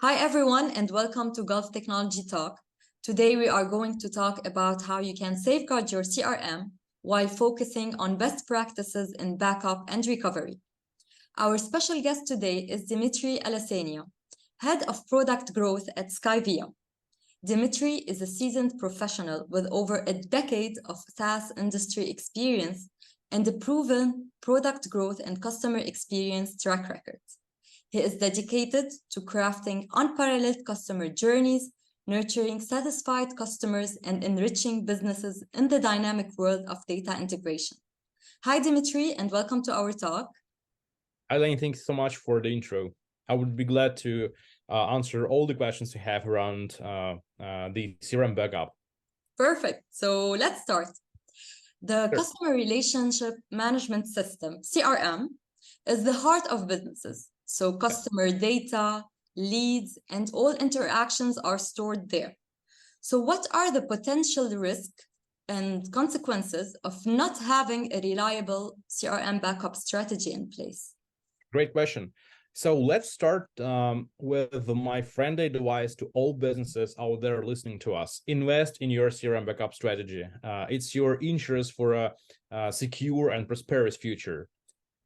Hi, everyone, and welcome to Gulf Technology Talk. Today, we are going to talk about how you can safeguard your CRM while focusing on best practices in backup and recovery. Our special guest today is Dmitry Alasania, Head of Product Growth at Skyvia. Dmitry is a seasoned professional with over a decade of SaaS industry experience and a proven product growth and customer experience track record. He is dedicated to crafting unparalleled customer journeys, nurturing satisfied customers, and enriching businesses in the dynamic world of data integration. Hi, Dmitry, and welcome to our talk. Elaine, thanks so much for the intro. I would be glad to answer all the questions you have around the CRM backup. Perfect. So let's start. The Sure. Customer Relationship Management System, CRM, is the heart of businesses. So customer data, leads, and all interactions are stored there. So what are the potential risks and consequences of not having a reliable CRM backup strategy in place? Great question. So let's start with my friendly advice to all businesses out there listening to us. Invest in your CRM backup strategy. It's your insurance for a secure and prosperous future.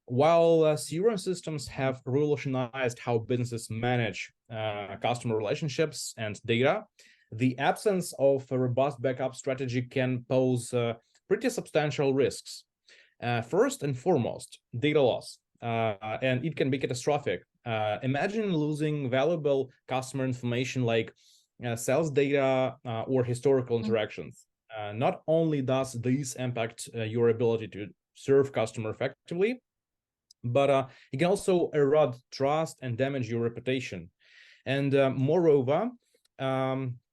While CRM systems have revolutionized how businesses manage customer relationships and data, the absence of a robust backup strategy can pose pretty substantial risks. First and foremost, data loss, and it can be catastrophic. Imagine losing valuable customer information like sales data or historical interactions. Not only does this impact your ability to serve customer effectively, but it can also erode trust and damage your reputation. And moreover,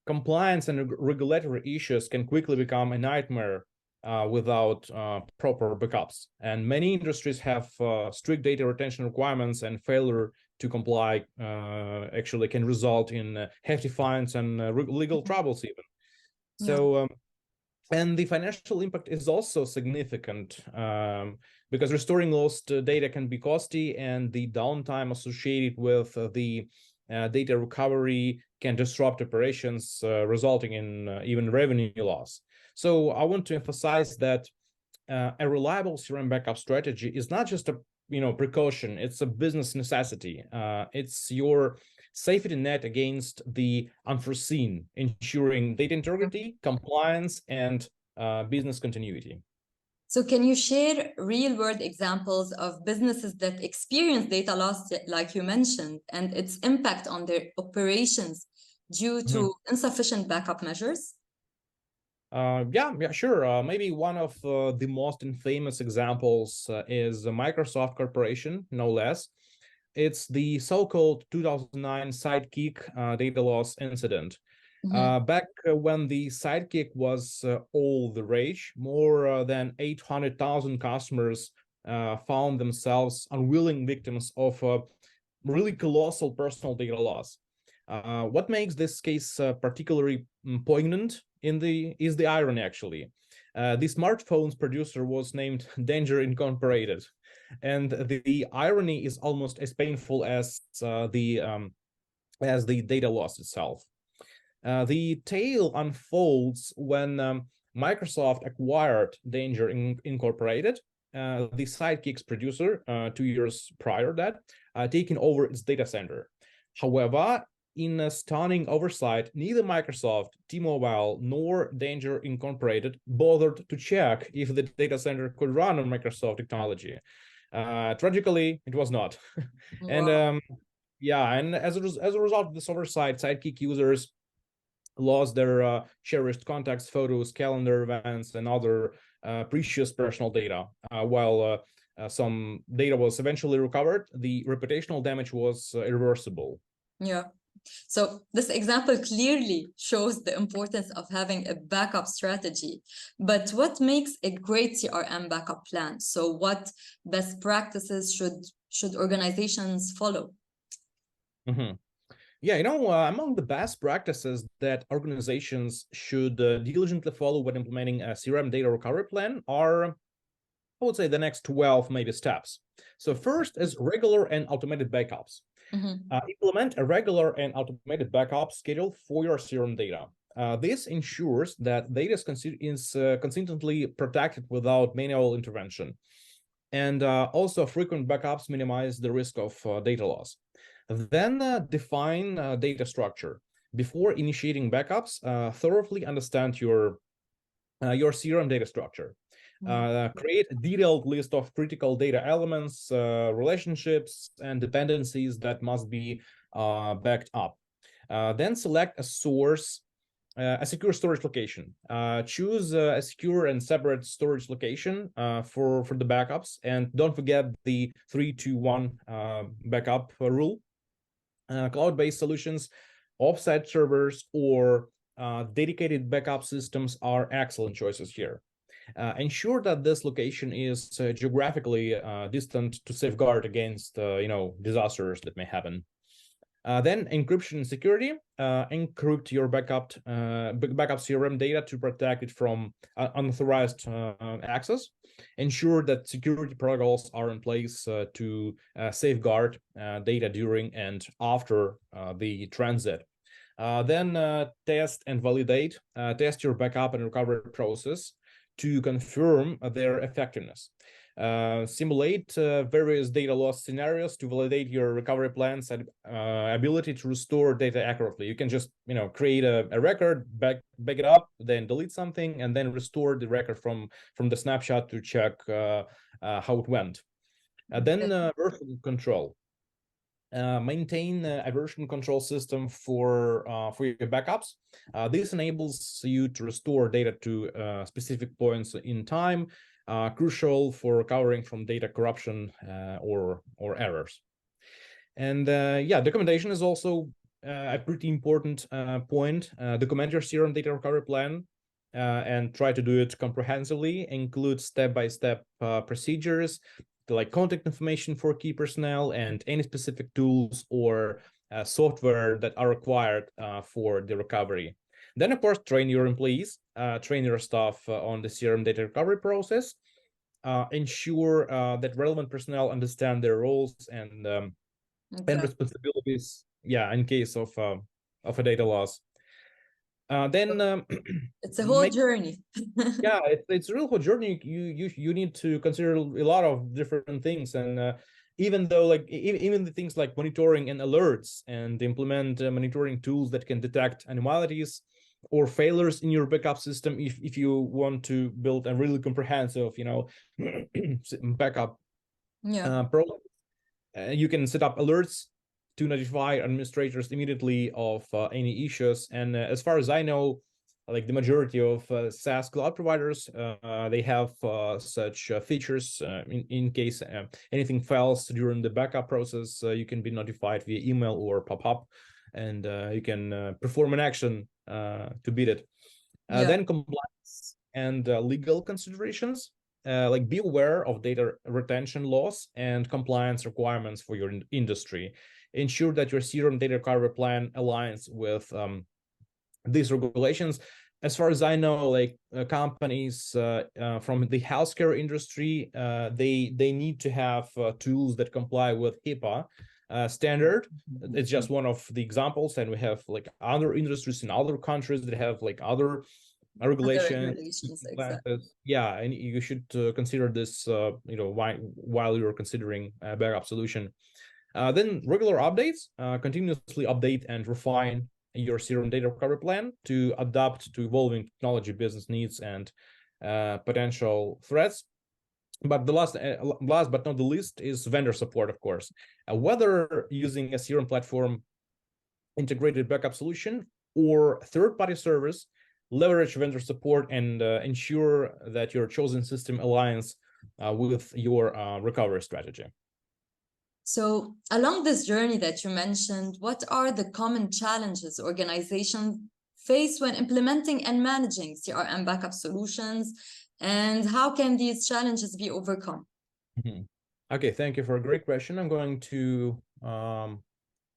compliance and regulatory issues can quickly become a nightmare without proper backups. And many industries have strict data retention requirements, and failure to comply actually can result in hefty fines and legal troubles even. So, and the financial impact is also significant because restoring lost data can be costly, and the downtime associated with the data recovery can disrupt operations, resulting in even revenue loss. So I want to emphasize that a reliable CRM backup strategy is not just a precaution; it's a business necessity. It's your safety net against the unforeseen, ensuring data integrity, compliance, and business continuity. So can you share real-world examples of businesses that experience data loss, like you mentioned, and its impact on their operations due to insufficient backup measures? Yeah, sure. Maybe one of the most famous examples is Microsoft Corporation, no less. It's the so-called 2009 Sidekick data loss incident. Back when the Sidekick was all the rage, more than 800,000 customers found themselves unwilling victims of really colossal personal data loss. What makes this case particularly poignant is the irony, actually. The smartphone's producer was named Danger Incorporated, and the irony is almost as painful as the data loss itself. The tale unfolds when Microsoft acquired Danger Incorporated, the Sidekick's producer, 2 years prior to that, taking over its data center. However, in a stunning oversight, neither Microsoft, T-Mobile, nor Danger Incorporated bothered to check if the data center could run on Microsoft technology. Tragically, it was not. And and as a result of this oversight, Sidekick users lost their cherished contacts, photos, calendar events, and other precious personal data. While some data was eventually recovered, the reputational damage was irreversible. Yeah. So this example clearly shows the importance of having a backup strategy. But what makes a great CRM backup plan? So what best practices should organizations follow? Yeah, among the best practices that organizations should diligently follow when implementing a CRM data recovery plan are I would say the next 12 maybe steps. So first is regular and automated backups. Implement a regular and automated backup schedule for your CRM data. This ensures that data is consistently protected without manual intervention. And also frequent backups minimize the risk of data loss. Then define data structure. Before initiating backups, thoroughly understand your CRM data structure. Create a detailed list of critical data elements, relationships, and dependencies that must be backed up. Then select a source, a secure storage location. Choose a secure and separate storage location for the backups, and don't forget the 3-2-1 backup rule. Cloud-based solutions, offsite servers, or dedicated backup systems are excellent choices here. Ensure that this location is geographically distant to safeguard against disasters that may happen. Then encryption and security. Encrypt your backup CRM data to protect it from unauthorized access. Ensure that security protocols are in place to safeguard data during and after the transit. Then test and validate. Test your backup and recovery process to confirm their effectiveness. Simulate various data loss scenarios to validate your recovery plans and ability to restore data accurately. You can just create a record, back it up, then delete something, and then restore the record from the snapshot to check how it went. Then version control. Maintain a version control system for your backups. This enables you to restore data to specific points in time, crucial for recovering from data corruption or errors. And documentation is also a pretty important point. Document your CRM data recovery plan and try to do it comprehensively. Include step-by-step procedures, like contact information for key personnel and any specific tools or software that are required for the recovery. Then, of course, train your employees, train your staff on the CRM data recovery process. Ensure that relevant personnel understand their roles and responsibilities. Yeah, in case of a data loss. Then it's a whole journey. Yeah, it's a real whole journey. You need to consider a lot of different things, and even though even the things like monitoring and alerts, and implement monitoring tools that can detect anomalies or failures in your backup system if you want to build a really comprehensive backup program. You can set up alerts to notify administrators immediately of any issues. And as far as I know, like the majority of SaaS cloud providers, they have such features. In case anything fails during the backup process, you can be notified via email or pop-up, and you can perform an action to beat it. Then compliance and legal considerations. Like be aware of data retention laws and compliance requirements for your industry. Ensure that your CRM data recovery plan aligns with these regulations. As far as I know, like companies from the healthcare industry, they need to have tools that comply with HIPAA standard. It's just one of the examples, and we have like other industries in other countries that have like other regulations. Exactly. Yeah, and you should consider this while you're considering a backup solution. Then regular updates, continuously update and refine your CRM data recovery plan to adapt to evolving technology, business needs, and potential threats. But the last but not the least is vendor support, of course. Whether using a CRM platform, integrated backup solution, or third-party service, leverage vendor support and ensure that your chosen system aligns with your recovery strategy. So along this journey that you mentioned, what are the common challenges organizations face when implementing and managing CRM backup solutions, and how can these challenges be overcome? Okay, thank you for a great question. I'm going to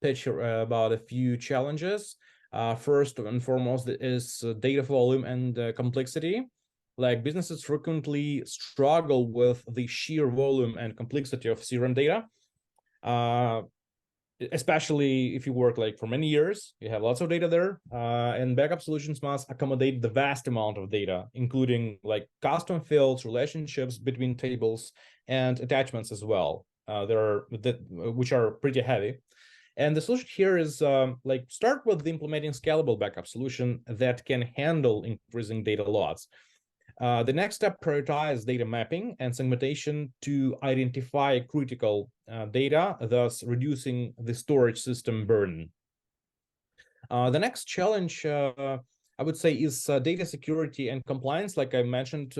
pitch about a few challenges. First and foremost is data volume and complexity. Like businesses frequently struggle with the sheer volume and complexity of CRM data. Especially if you work like for many years, you have lots of data there, and backup solutions must accommodate the vast amount of data, including like custom fields, relationships between tables, and attachments as well. Which are pretty heavy. And the solution here is like start with implementing scalable backup solution that can handle increasing data loads. The next step, prioritize data mapping and segmentation to identify critical data, thus reducing the storage system burden. The next challenge, I would say, is data security and compliance, like I mentioned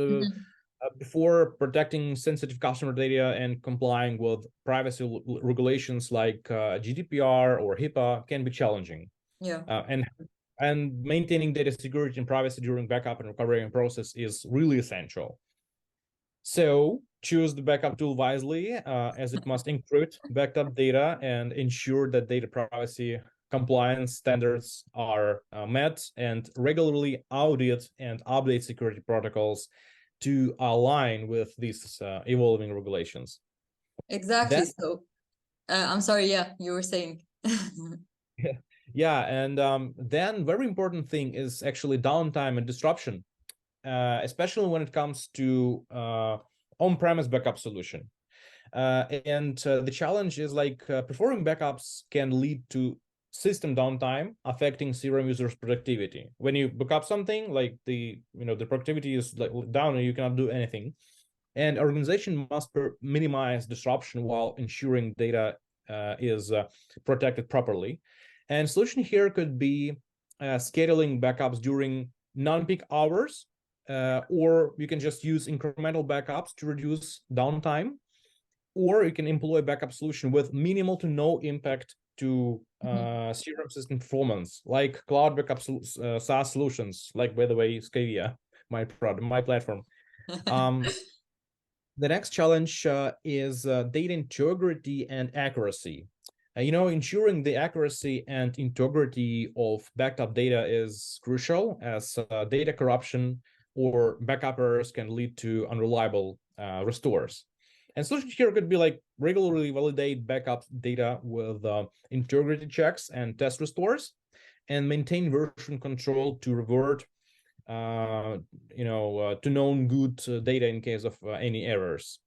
before. Protecting sensitive customer data and complying with privacy regulations like GDPR or HIPAA can be challenging. Yeah. And maintaining data security and privacy during backup and recovery process is really essential. So choose the backup tool wisely, as it must encrypt backed up data and ensure that data privacy compliance standards are met, and regularly audit and update security protocols to align with these evolving regulations. Exactly. So I'm sorry, yeah, you were saying. Yeah, and then very important thing is actually downtime and disruption, especially when it comes to on-premise backup solution. The challenge is like performing backups can lead to system downtime, affecting CRM users' productivity. When you backup something, like the productivity is like down and you cannot do anything. And organization must minimize disruption while ensuring data is protected properly. And solution here could be scheduling backups during non-peak hours, or you can just use incremental backups to reduce downtime, or you can employ a backup solution with minimal to no impact to CRM system performance, like cloud backup SaaS solutions, like, by the way, Skyvia, my platform. The next challenge is data integrity and accuracy. Ensuring the accuracy and integrity of backed up data is crucial, as data corruption or backup errors can lead to unreliable restores. And solutions here could be like regularly validate backup data with integrity checks and test restores, and maintain version control to revert to known good data in case of any errors.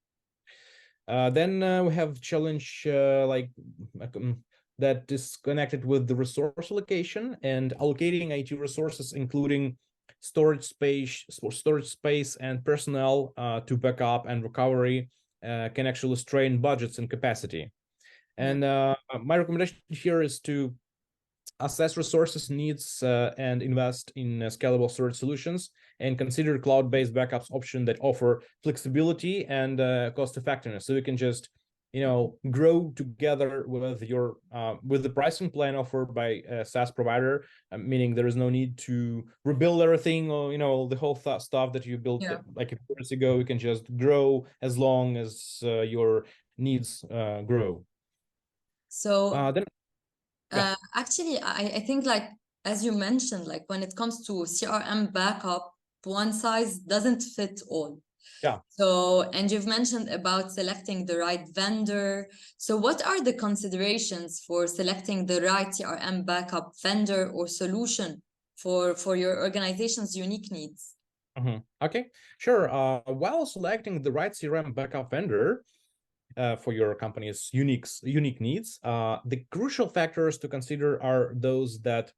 Then we have challenge that is connected with the resource allocation and allocating IT resources, including storage space and personnel to backup and recovery can actually strain budgets and capacity. And my recommendation here is to assess resources needs and invest in scalable storage solutions, and consider cloud-based backups option that offer flexibility and cost effectiveness. So you can just grow together with your with the pricing plan offered by a SaaS provider, meaning there is no need to rebuild everything, or the whole stuff that you built like a few years ago. You can just grow as long as your needs grow. So then actually, I think, like, as you mentioned, like when it comes to CRM backup, one size doesn't fit all. Yeah. So, and you've mentioned about selecting the right vendor. So what are the considerations for selecting the right CRM backup vendor or solution for your organization's unique needs? Okay, sure. While selecting the right CRM backup vendor for your company's unique needs, the crucial factors to consider are those that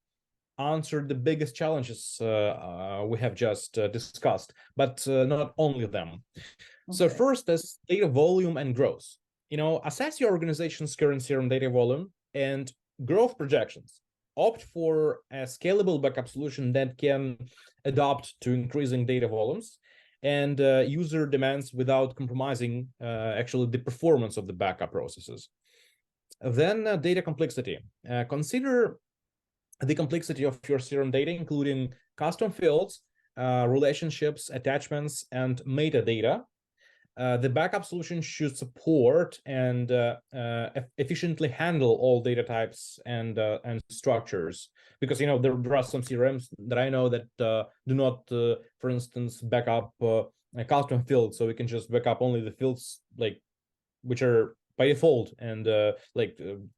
answer the biggest challenges we have just discussed, but not only them. Okay. So first is data volume and growth. Assess your organization's current CRM data volume and growth projections. Opt for a scalable backup solution that can adapt to increasing data volumes and user demands without compromising actually the performance of the backup processes. Then data complexity. Consider the complexity of your CRM data, including custom fields, relationships, attachments, and metadata. the backup solution should support and efficiently handle all data types and structures, because there are some CRMs that I know that do not, for instance, back up a custom field, so we can just back up only the fields like which are by default, and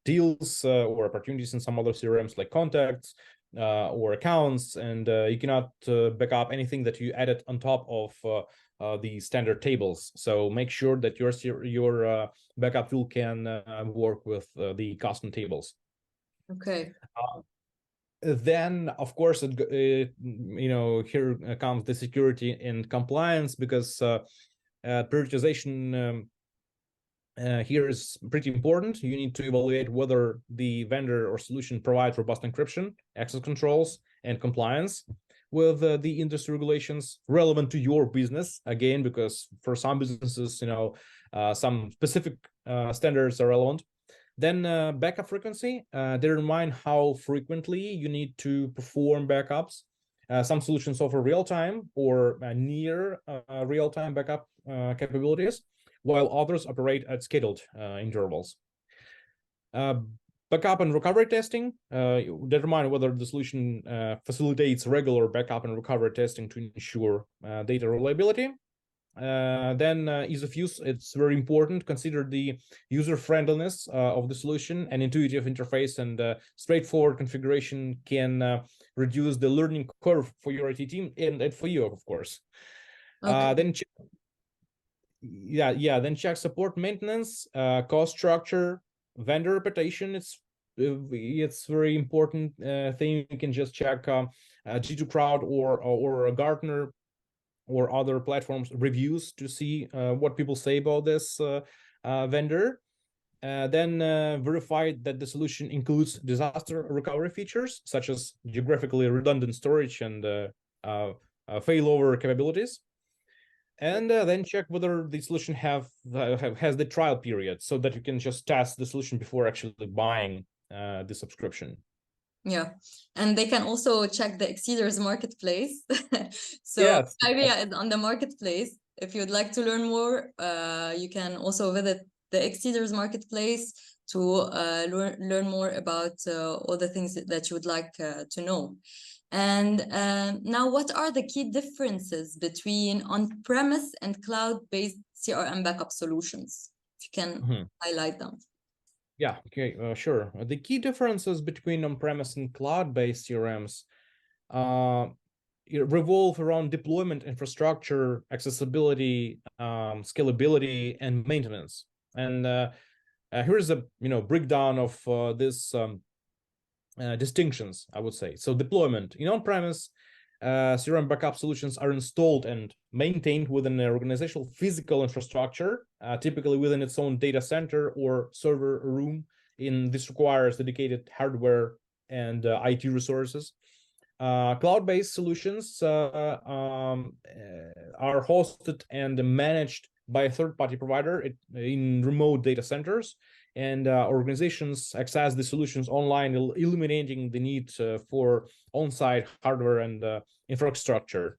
deals or opportunities in some other CRMs like contacts or accounts, and you cannot back up anything that you added on top of the standard tables. So make sure that your backup tool can work with the custom tables. Okay. Then, of course, here comes the security and compliance, because prioritization here is pretty important. You need to evaluate whether the vendor or solution provides robust encryption, access controls, and compliance with the industry regulations relevant to your business. Again, because for some businesses, some specific standards are relevant. Then backup frequency. Bear in mind how frequently you need to perform backups. Some solutions offer real-time or near real-time backup capabilities, while others operate at scheduled intervals. Backup and recovery testing. Determine whether the solution facilitates regular backup and recovery testing to ensure data reliability. Then ease of use, it's very important. Consider the user friendliness of the solution. An intuitive interface and straightforward configuration can reduce the learning curve for your IT team and for you, of course. Okay. Then check support, maintenance, cost structure, vendor reputation. It's very important thing. You can just check G2 Crowd or Gartner or other platforms reviews to see what people say about this vendor. Then verify that the solution includes disaster recovery features such as geographically redundant storage and failover capabilities. And then check whether the solution has the trial period, so that you can just test the solution before actually buying the subscription. Yeah, and they can also check the Exceeders marketplace. So yes, Skyvia is on the marketplace. If you'd like to learn more, you can also visit the Exceeders marketplace to learn more about all the things that you would like to know. And now, what are the key differences between on-premise and cloud-based CRM backup solutions? If you can highlight them. Yeah, okay, sure. The key differences between on-premise and cloud-based CRMs revolve around deployment infrastructure, accessibility, scalability, and maintenance. And here's a breakdown of this distinctions, I would say. So deployment in on-premise, CRM backup solutions are installed and maintained within an organizational physical infrastructure, typically within its own data center or server room. This requires dedicated hardware and IT resources. Cloud-based solutions are hosted and managed by a third-party provider in remote data centers, and organizations access the solutions online, eliminating the need for on-site hardware and infrastructure.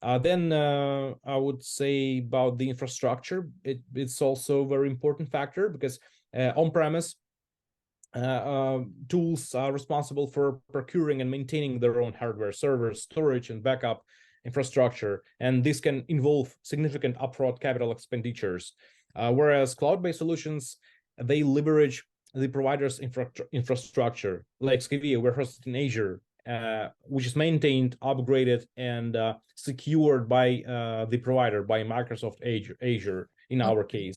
Then I would say about the infrastructure, it's also a very important factor, because on-premise tools are responsible for procuring and maintaining their own hardware, servers, storage, and backup infrastructure, and this can involve significant upfront capital expenditures. Whereas cloud-based solutions, they leverage the provider's infrastructure, like Skyvia, we're hosted in Azure, which is maintained, upgraded, and secured by the provider, by Microsoft Azure in our case.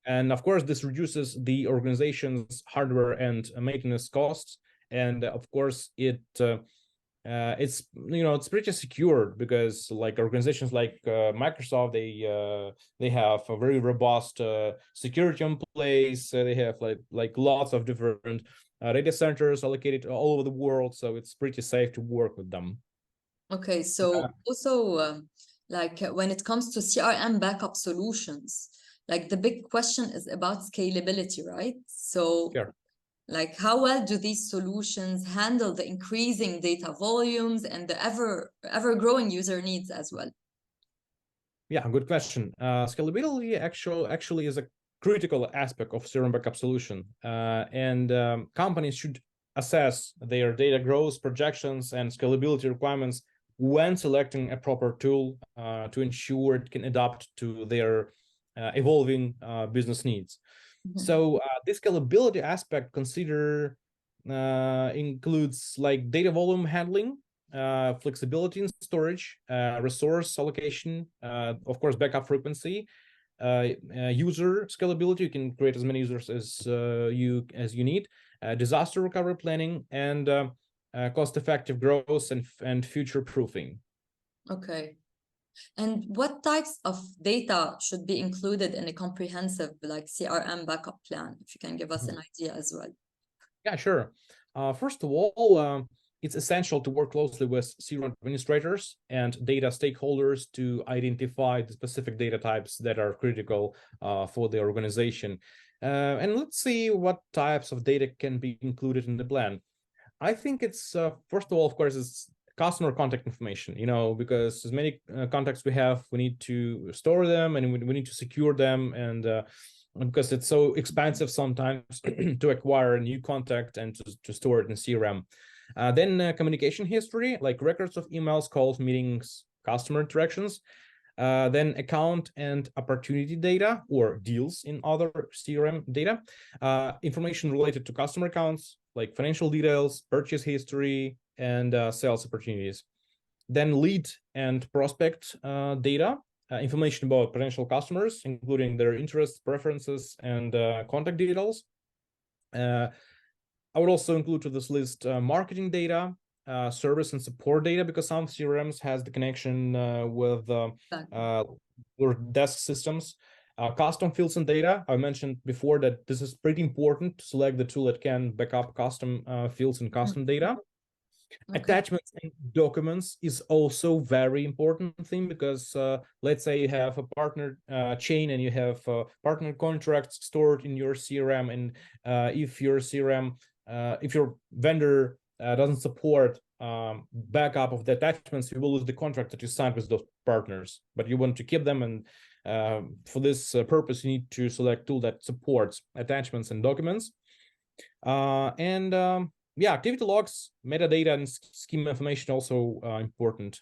And of course, this reduces the organization's hardware and maintenance costs. And of course, it's pretty secure, because like organizations like Microsoft, they have a very robust security in place. They have like lots of different data centers allocated all over the world, so it's pretty safe to work with them. Okay, so also like when it comes to CRM backup solutions, like the big question is about scalability, right? So sure. Like how well do these solutions handle the increasing data volumes and the ever growing user needs as well? Yeah, good question. Scalability actually is a critical aspect of CRM backup solution, and companies should assess their data growth projections and scalability requirements when selecting a proper tool to ensure it can adapt to their evolving business needs. So this scalability aspect includes like data volume handling, flexibility in storage, resource allocation, of course, backup frequency, user scalability. You can create as many users as you need, disaster recovery planning, and cost-effective growth and future proofing. Okay. And what types of data should be included in a comprehensive like CRM backup plan? If you can give us an idea as well. Yeah, sure. First of all, it's essential to work closely with CRM administrators and data stakeholders to identify the specific data types that are critical for the organization. And let's see what types of data can be included in the plan. I think it's, first of all, of course, it's customer contact information, because as many contacts we have, we need to store them and we need to secure them, and because it's so expensive sometimes to acquire a new contact and to store it in CRM. Then communication history, like records of emails, calls, meetings, customer interactions. Then account and opportunity data or deals in other CRM data. Information related to customer accounts, like financial details, purchase history, and sales opportunities. Then lead and prospect data, information about potential customers, including their interests, preferences, and contact details. I would also include to this list marketing data, service and support data, because some CRMs has the connection with your desk systems. Custom fields and data. I mentioned before that this is pretty important to select the tool that can back up custom fields and custom data. Okay. Attachments and documents is also very important thing, because let's say you have a partner chain and you have partner contracts stored in your CRM, and if your CRM, if your vendor doesn't support backup of the attachments, you will lose the contract that you signed with those partners. But you want to keep them, and for this purpose, you need to select tool that supports attachments and documents. Yeah, activity logs, metadata, and schema information also important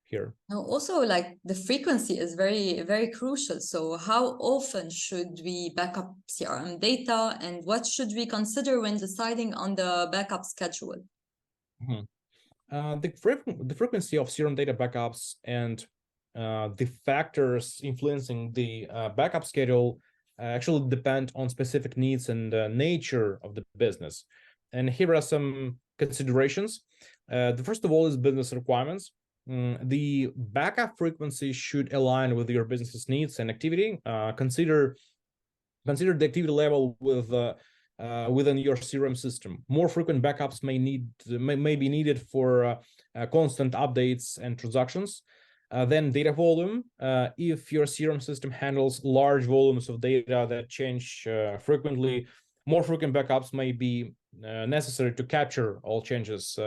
here. Now, also, like the frequency is very, very crucial. So how often should we back up CRM data, and what should we consider when deciding on the backup schedule? The frequency of CRM data backups and the factors influencing the backup schedule actually depend on specific needs and nature of the business. And here are some considerations. The first of all is business requirements. The backup frequency should align with your business's needs and activity. Consider the activity level with within your CRM system. More frequent backups may be needed for constant updates and transactions. Then data volume. If your CRM system handles large volumes of data that change frequently, more frequent backups may be necessary to capture all changes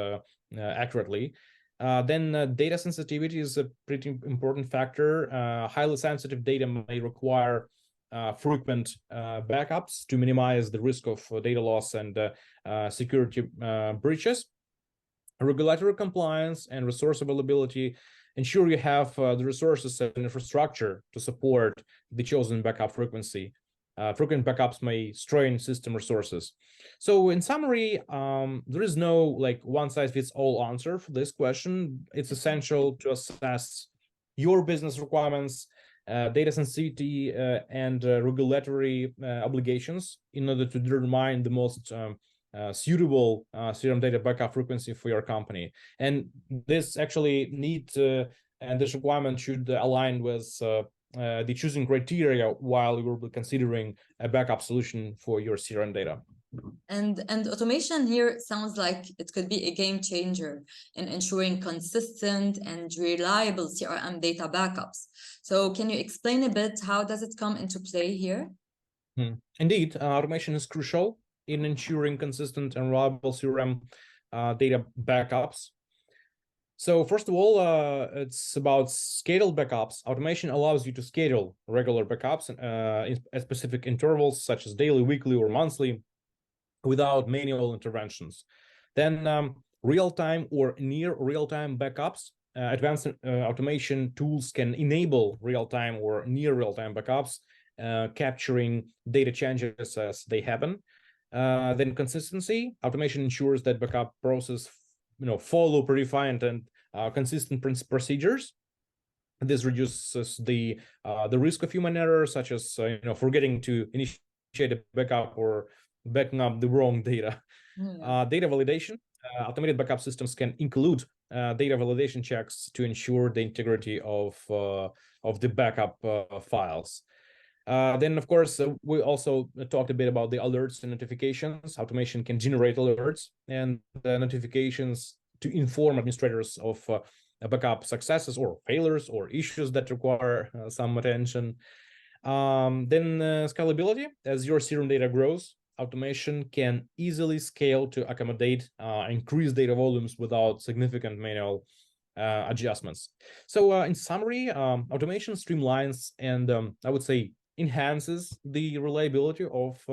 accurately. Then data sensitivity is a pretty important factor. Highly sensitive data may require frequent backups to minimize the risk of data loss and security breaches. Regulatory compliance and resource availability. Ensure you have the resources and infrastructure to support the chosen backup frequency. Frequent backups may strain system resources. So in summary, there is no like one-size-fits-all answer for this question. It's essential to assess your business requirements, data sensitivity, and regulatory obligations in order to determine the most suitable CRM data backup frequency for your company. And this actually and this requirement should align with the choosing criteria while you will be considering a backup solution for your CRM data. And automation here sounds like it could be a game changer in ensuring consistent and reliable CRM data backups. So can you explain a bit how does it come into play here? Indeed, automation is crucial in ensuring consistent and reliable CRM data backups. So first of all, it's about scheduled backups. Automation allows you to schedule regular backups at specific intervals, such as daily, weekly, or monthly, without manual interventions. Then real-time or near real-time backups. Advanced automation tools can enable real-time or near real-time backups, capturing data changes as they happen. Then consistency. Automation ensures that backup process follow predefined and consistent procedures. This reduces the risk of human error, such as forgetting to initiate a backup or backing up the wrong data. Data validation. Automated backup systems can include data validation checks to ensure the integrity of the backup files. Then, of course, we also talked a bit about the alerts and notifications. Automation can generate alerts and notifications to inform administrators of backup successes or failures or issues that require some attention. Then scalability. As your CRM data grows, automation can easily scale to accommodate increased data volumes without significant manual adjustments. So in summary, automation streamlines and I would say enhances the reliability of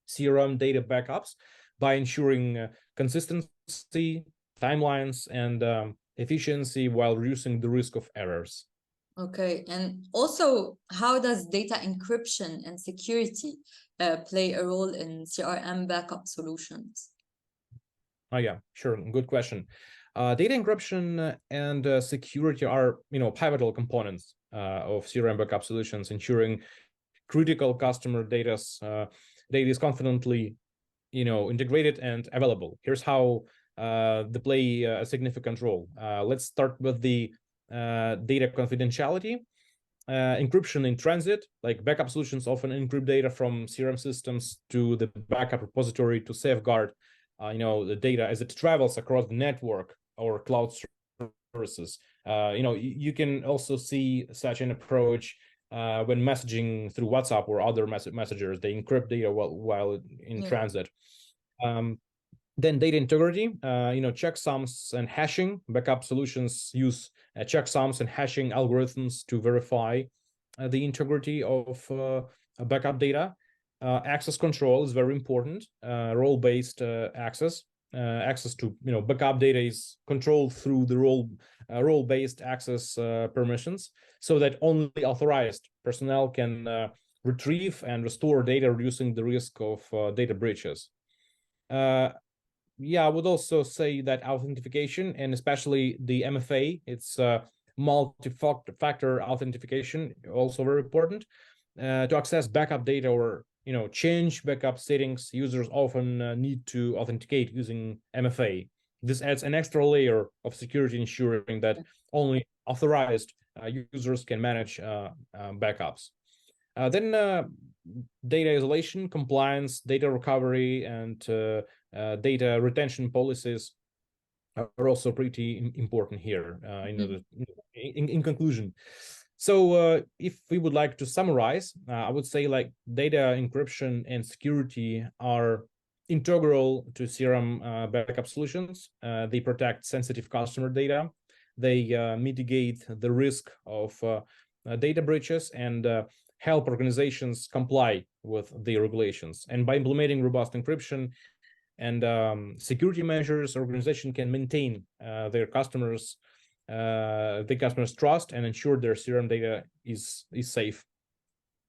CRM data backups by ensuring consistency, timelines, and efficiency while reducing the risk of errors. Okay, and also, how does data encryption and security play a role in CRM backup solutions? Oh yeah, sure, good question. Data encryption and security are pivotal components of CRM backup solutions, ensuring critical customer data is confidently integrated and available. Here's how they play a significant role. Let's start with the data confidentiality. Encryption in transit, like backup solutions often encrypt data from CRM systems to the backup repository to safeguard the data as it travels across the network or cloud services. You can also see such an approach when messaging through WhatsApp or other messengers. They encrypt data while in transit. Then data integrity, checksums and hashing. Backup solutions use checksums and hashing algorithms to verify the integrity of backup data. Access control is very important. Role-based access to backup data is controlled through the role-based access permissions, so that only authorized personnel can retrieve and restore data, reducing the risk of data breaches. I would also say that authentication, and especially the MFA, it's multi-factor authentication, also very important. To access backup data or change backup settings, users often need to authenticate using MFA. This adds an extra layer of security, ensuring that only authorized users can manage backups. Then data isolation, compliance, data recovery, and data retention policies are also pretty important here. In conclusion, so if we would like to summarize, I would say like data encryption and security are integral to CRM backup solutions. They protect sensitive customer data. They mitigate the risk of data breaches and help organizations comply with the regulations. And by implementing robust encryption and security measures, organization can maintain the customers' trust and ensure their CRM data is safe.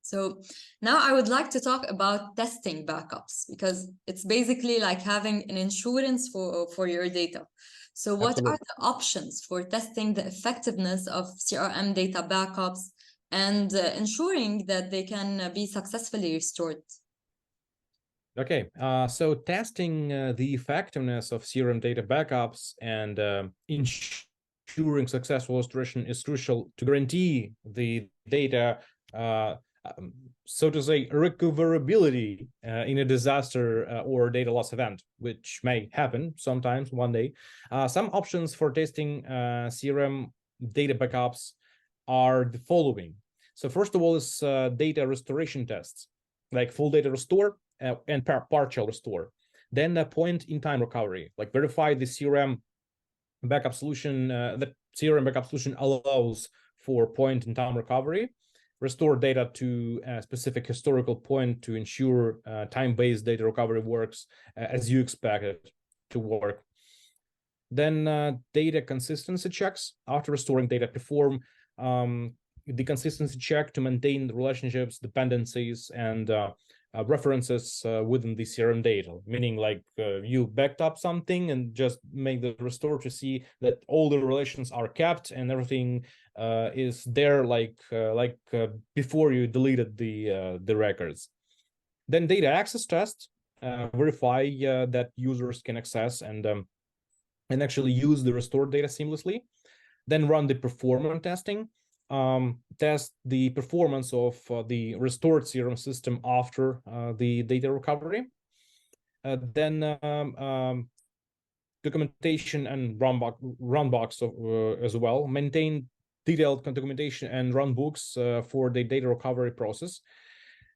So now I would like to talk about testing backups, because it's basically like having an insurance for your data. So what are the options for testing the effectiveness of CRM data backups and ensuring that they can be successfully restored? Okay, so testing the effectiveness of CRM data backups and ensuring successful restoration is crucial to guarantee the data, so to say, recoverability in a disaster or data loss event, which may happen sometimes one day. Some options for testing CRM data backups are the following. So first of all is data restoration tests, like full data restore and partial restore. Then the point-in-time recovery, like verify the CRM backup solution, the CRM backup solution allows for point-in-time recovery, restore data to a specific historical point to ensure time-based data recovery works as you expect it to work. Then data consistency checks. After restoring data, perform the consistency check to maintain relationships, dependencies, and references within the CRM data, meaning like you backed up something and just make the restore to see that all the relations are kept and everything is there like before you deleted the records. Then data access test, verify that users can access and actually use the restored data seamlessly. Then run the performance testing. Test the performance of the restored CRM system after the data recovery. Then documentation and runbooks as well. Maintain detailed documentation and runbooks for the data recovery process.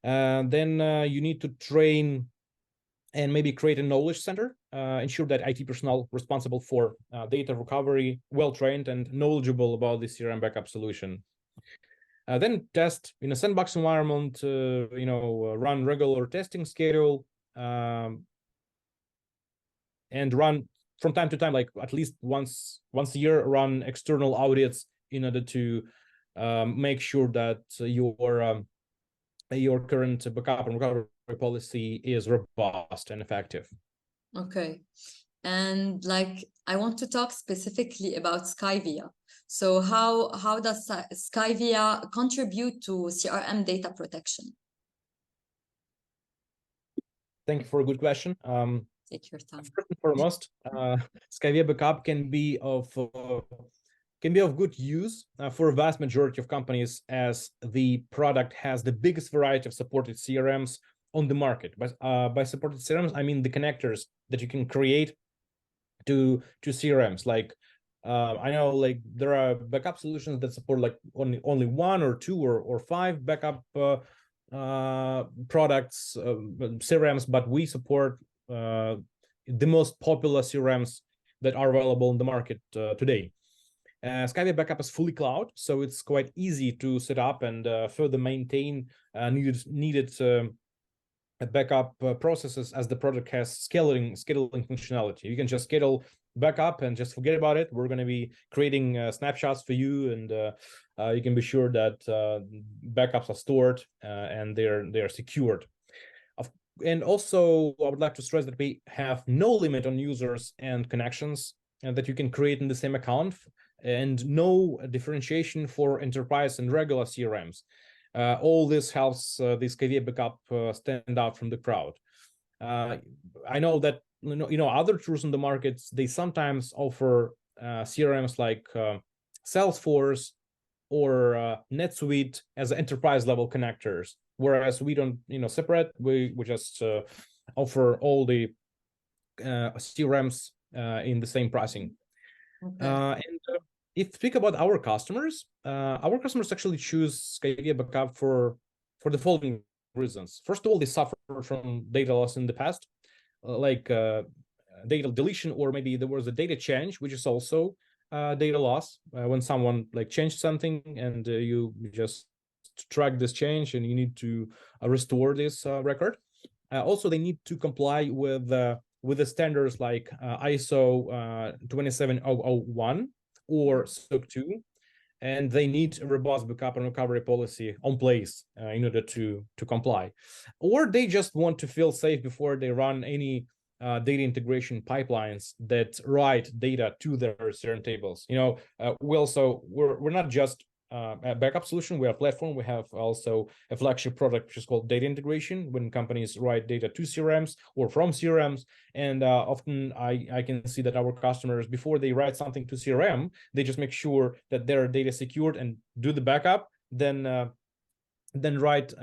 Then you need to train and maybe create a knowledge center, ensure that IT personnel responsible for data recovery, well-trained and knowledgeable about the CRM backup solution. Then test in a sandbox environment, run regular testing schedule, and run from time to time, like at least once a year, run external audits in order to make sure that your current backup and recovery policy is robust and effective. Okay. And like, I want to talk specifically about Skyvia. So how does Skyvia contribute to CRM data protection? Thank you for a good question. Take your time. First and foremost, Skyvia backup can be of good use for a vast majority of companies, as the product has the biggest variety of supported CRMs on the market. But by supported CRMs, I mean the connectors that you can create to CRMs. Like I know like there are backup solutions that support like only one or two or five backup products, CRMs, but we support the most popular CRMs that are available in the market today. Skyvia backup is fully cloud, so it's quite easy to set up and further maintain needed backup processes, as the product has scaling functionality. You can just schedule backup and just forget about it. We're going to be creating snapshots for you, and you can be sure that backups are stored and they're secured. And also, I would like to stress that we have no limit on users and connections that you can create in the same account, and no differentiation for enterprise and regular CRMs. All this helps the Skyvia backup stand out from the crowd. I know that other tools in the markets, they sometimes offer CRMs like Salesforce or NetSuite as enterprise level connectors, whereas we don't separate. We just offer all the CRMs in the same pricing. Okay. And if speak about our customers actually choose Skyvia backup for the following reasons. First of all, they suffer from data loss in the past, like data deletion, or maybe there was a data change, which is also data loss when someone like changed something and you just track this change and you need to restore this record. Also, they need to comply with the standards like ISO 27001 or SOC 2, and they need a robust backup and recovery policy on place in order to comply. Or they just want to feel safe before they run any data integration pipelines that write data to their CRM tables. We're not just a backup solution, we are a platform. We have also a flagship product which is called data integration, when companies write data to CRMs or from CRMs. And often I can see that our customers, before they write something to CRM, they just make sure that their data is secured and do the backup, then write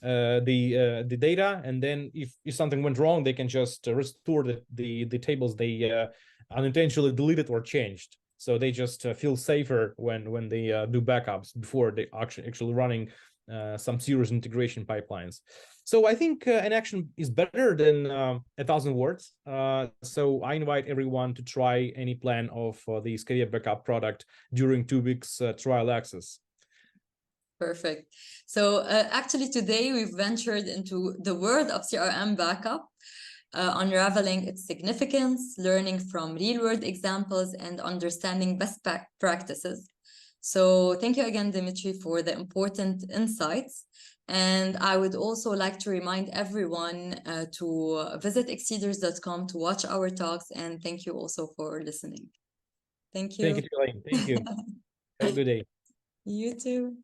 the data, and then if something went wrong, they can just restore the tables they unintentionally deleted or changed. So they just feel safer when they do backups before they actually running some serious integration pipelines. So I think an action is better than 1,000 words. So I invite everyone to try any plan of the Skyvia backup product during 2 weeks trial access. Perfect. So actually today we've ventured into the world of CRM backup, unraveling its significance, learning from real-world examples, and understanding best practices. So thank you again, Dmitry, for the important insights. And I would also like to remind everyone to visit exceeders.com to watch our talks. And thank you also for listening. Thank you. Thank you, Elaine. Thank you. Have a good day. You too.